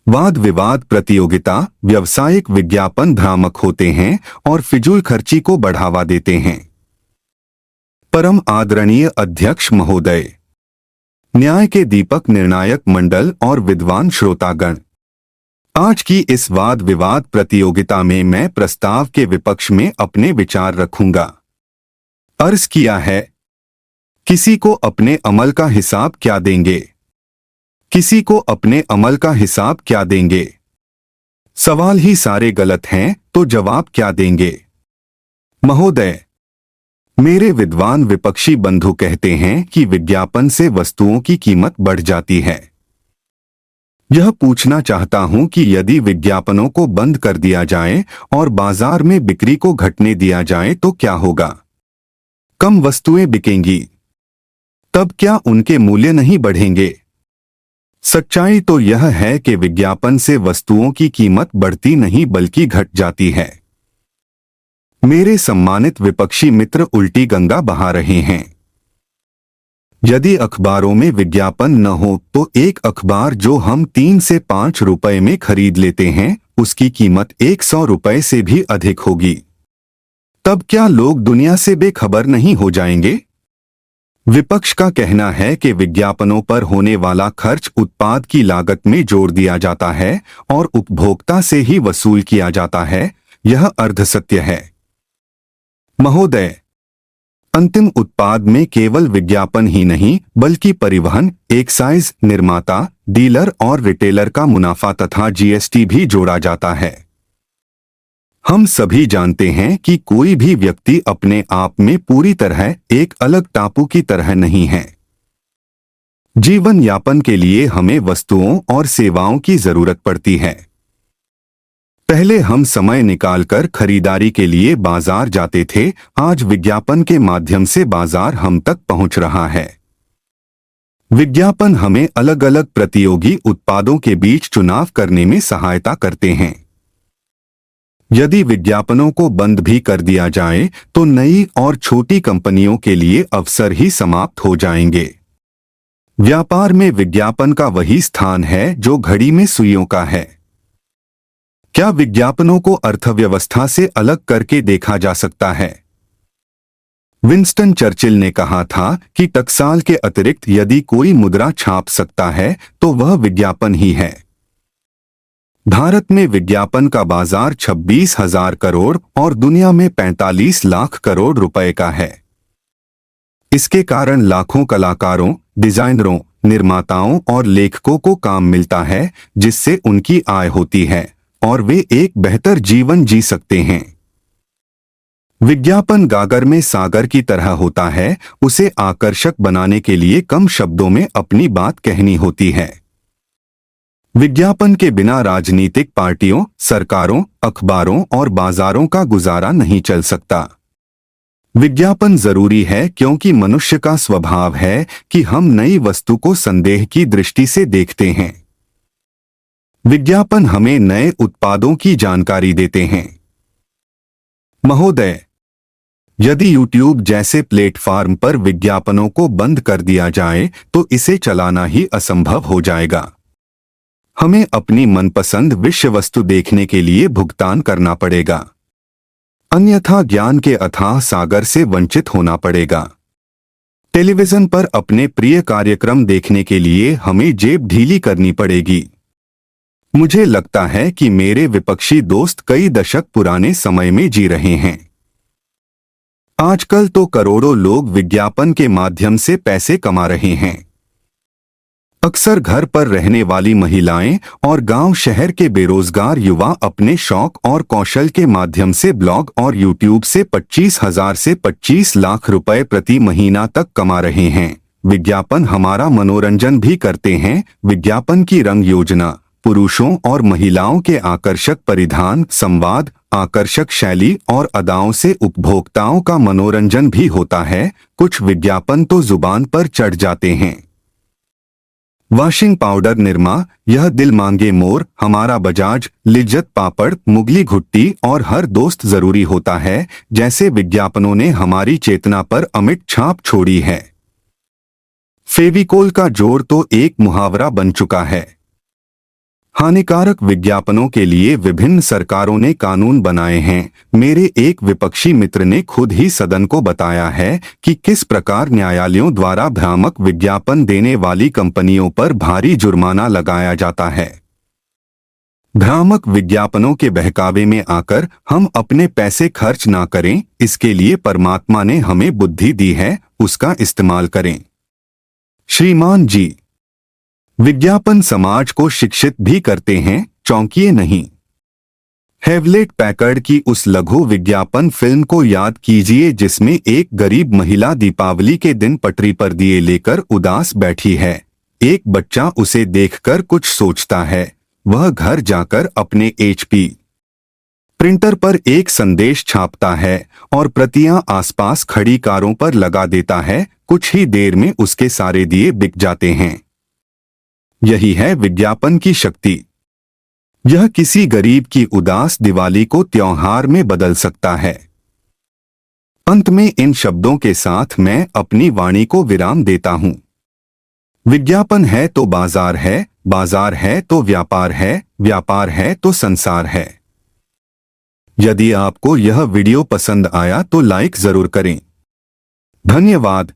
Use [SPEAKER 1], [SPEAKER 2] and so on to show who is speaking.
[SPEAKER 1] वाद विवाद प्रतियोगिता व्यावसायिक विज्ञापन भ्रामक होते हैं और फिजूल खर्ची को बढ़ावा देते हैं। परम आदरणीय अध्यक्ष महोदय, न्याय के दीपक निर्णायक मंडल और विद्वान श्रोतागण, आज की इस वाद विवाद प्रतियोगिता में मैं प्रस्ताव के विपक्ष में अपने विचार रखूंगा। अर्ज किया है, किसी को अपने अमल का हिसाब क्या देंगे? किसी को अपने अमल का हिसाब क्या देंगे? सवाल ही सारे गलत हैं तो जवाब क्या देंगे? महोदय, मेरे विद्वान विपक्षी बंधु कहते हैं कि विज्ञापन से वस्तुओं की कीमत बढ़ जाती है। यह पूछना चाहता हूं कि यदि विज्ञापनों को बंद कर दिया जाए और बाजार में बिक्री को घटने दिया जाए तो क्या होगा? कम वस्तुएं बिकेंगी, तब क्या उनके मूल्य नहीं बढ़ेंगे? सच्चाई तो यह है कि विज्ञापन से वस्तुओं की कीमत बढ़ती नहीं बल्कि घट जाती है। मेरे सम्मानित विपक्षी मित्र उल्टी गंगा बहा रहे हैं। यदि अखबारों में विज्ञापन न हो तो एक अखबार जो हम 3 से 5 रुपए में खरीद लेते हैं उसकी कीमत 100 रुपए से भी अधिक होगी। तब क्या लोग दुनिया से बेखबर नहीं हो जाएंगे? विपक्ष का कहना है कि विज्ञापनों पर होने वाला खर्च उत्पाद की लागत में जोड़ दिया जाता है और उपभोक्ता से ही वसूल किया जाता है। यह अर्धसत्य है। महोदय, अंतिम उत्पाद में केवल विज्ञापन ही नहीं बल्कि परिवहन, एक्साइज, निर्माता, डीलर और रिटेलर का मुनाफा तथा जीएसटी भी जोड़ा जाता है। हम सभी जानते हैं कि कोई भी व्यक्ति अपने आप में पूरी तरह एक अलग टापू की तरह नहीं है। जीवन यापन के लिए हमें वस्तुओं और सेवाओं की जरूरत पड़ती है। पहले हम समय निकालकर खरीदारी के लिए बाजार जाते थे, आज विज्ञापन के माध्यम से बाजार हम तक पहुंच रहा है। विज्ञापन हमें अलग अलग प्रतियोगी उत्पादों के बीच चुनाव करने में सहायता करते हैं। यदि विज्ञापनों को बंद भी कर दिया जाए तो नई और छोटी कंपनियों के लिए अवसर ही समाप्त हो जाएंगे। व्यापार में विज्ञापन का वही स्थान है जो घड़ी में सुइयों का है। क्या विज्ञापनों को अर्थव्यवस्था से अलग करके देखा जा सकता है? विंस्टन चर्चिल ने कहा था कि टकसाल के अतिरिक्त यदि कोई मुद्रा छाप सकता है तो वह विज्ञापन ही है। भारत में विज्ञापन का बाजार 26,000 करोड़ और दुनिया में 45 लाख करोड़ रुपए का है। इसके कारण लाखों कलाकारों, डिजाइनरों, निर्माताओं और लेखकों को काम मिलता है जिससे उनकी आय होती है और वे एक बेहतर जीवन जी सकते हैं। विज्ञापन गागर में सागर की तरह होता है, उसे आकर्षक बनाने के लिए कम शब्दों में अपनी बात कहनी होती है। विज्ञापन के बिना राजनीतिक पार्टियों, सरकारों, अखबारों और बाजारों का गुजारा नहीं चल सकता। विज्ञापन जरूरी है क्योंकि मनुष्य का स्वभाव है कि हम नई वस्तु को संदेह की दृष्टि से देखते हैं। विज्ञापन हमें नए उत्पादों की जानकारी देते हैं। महोदय, यदि YouTube जैसे प्लेटफॉर्म पर विज्ञापनों को बंद कर दिया जाए तो इसे चलाना ही असंभव हो जाएगा। हमें अपनी मनपसंद विषय वस्तु देखने के लिए भुगतान करना पड़ेगा, अन्यथा ज्ञान के अथाह सागर से वंचित होना पड़ेगा। टेलीविजन पर अपने प्रिय कार्यक्रम देखने के लिए हमें जेब ढीली करनी पड़ेगी। मुझे लगता है कि मेरे विपक्षी दोस्त कई दशक पुराने समय में जी रहे हैं। आजकल तो करोड़ों लोग विज्ञापन के माध्यम से पैसे कमा रहे हैं। अक्सर घर पर रहने वाली महिलाएं और गांव शहर के बेरोजगार युवा अपने शौक और कौशल के माध्यम से ब्लॉग और YouTube से 25,000 से 25 लाख रुपए प्रति महीना तक कमा रहे हैं। विज्ञापन हमारा मनोरंजन भी करते हैं। विज्ञापन की रंग योजना पुरुषों और महिलाओं के आकर्षक परिधान, संवाद, आकर्षक शैली और अदाओं से उपभोक्ताओं का मनोरंजन भी होता है। कुछ विज्ञापन तो जुबान पर चढ़ जाते हैं। वॉशिंग पाउडर निरमा, यह दिल मांगे मोर, हमारा बजाज, लिज्जत पापड़, मुगली घुट्टी और हर दोस्त जरूरी होता है जैसे विज्ञापनों ने हमारी चेतना पर अमिट छाप छोड़ी है। फेविकोल का जोर तो एक मुहावरा बन चुका है। हानिकारक विज्ञापनों के लिए विभिन्न सरकारों ने कानून बनाए हैं। मेरे एक विपक्षी मित्र ने खुद ही सदन को बताया है कि किस प्रकार न्यायालयों द्वारा भ्रामक विज्ञापन देने वाली कंपनियों पर भारी जुर्माना लगाया जाता है। भ्रामक विज्ञापनों के बहकावे में आकर हम अपने पैसे खर्च ना करें, इसके लिए परमात्मा ने हमें बुद्धि दी है, उसका इस्तेमाल करें। श्रीमान जी, विज्ञापन समाज को शिक्षित भी करते हैं, चौंकिए नहीं। हेवलेट पैकर्ड की उस लघु विज्ञापन फिल्म को याद कीजिए जिसमें एक गरीब महिला दीपावली के दिन पटरी पर दिए लेकर उदास बैठी है। एक बच्चा उसे देखकर कुछ सोचता है। वह घर जाकर अपने HP प्रिंटर पर एक संदेश छापता है और प्रतियां आसपास खड़ी कारों पर लगा देता है। कुछ ही देर में उसके सारे दिए बिक जाते हैं। यही है विज्ञापन की शक्ति। यह किसी गरीब की उदास दिवाली को त्योहार में बदल सकता है। अंत में इन शब्दों के साथ मैं अपनी वाणी को विराम देता हूं। विज्ञापन है तो बाजार है, बाजार है तो व्यापार है, व्यापार है तो संसार है। यदि आपको यह वीडियो पसंद आया तो लाइक जरूर करें। धन्यवाद।